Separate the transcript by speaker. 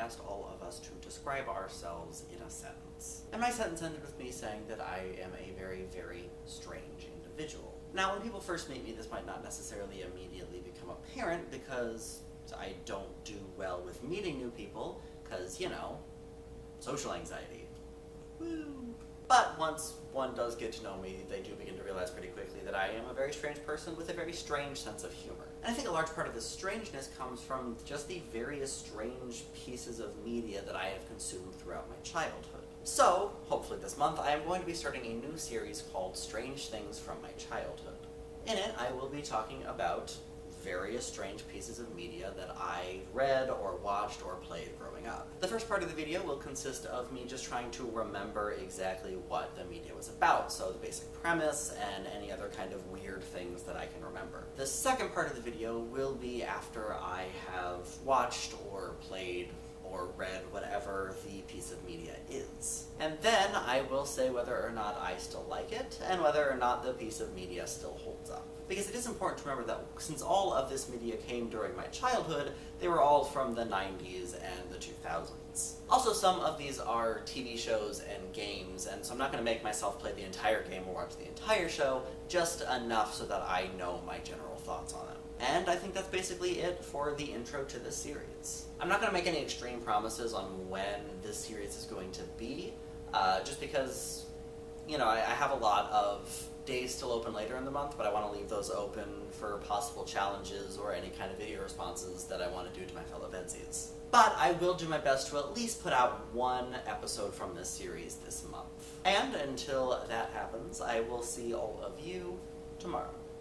Speaker 1: asked all of us to describe ourselves in a sentence. And my sentence ended with me saying that I am a very, very strange individual. Now, when people first meet me, this might not necessarily immediately become apparent because I don't do well with meeting new people, because, you know, social anxiety. Woo! But once one does get to know me, they do begin to realize pretty quickly that I am a very strange person with a very strange sense of humor. And I think a large part of this strangeness comes from just the various strange pieces of media that I have consumed throughout my childhood. So, hopefully this month, I am going to be starting a new series called Strange Things from My Childhood. In it, I will be talking about various strange pieces of media that I read or watched or played growing up. The first part of the video will consist of me just trying to remember exactly what the media was about, so the basic premise and any other kind of weird things that I can remember. The second part of the video will be after I have watched or played or read whatever the piece of media is. And then I will say whether or not I still like it, and whether or not the piece of media still holds up. Because it is important to remember that since all of this media came during my childhood, they were all from the 90s and the 2000s. Also, some of these are TV shows and games, and so I'm not going to make myself play the entire game or watch the entire show, just enough so that I know my general thoughts on it. And I think that's basically it for the intro to this series. I'm not going to make any extreme promises on when this series is going to be, just because, you know, I have a lot of days still open later in the month, but I want to leave those open for possible challenges or any kind of video responses that I want to do to my fellow VEDSies. But I will do my best to at least put out one episode from this series this month. And until that happens, I will see all of you tomorrow.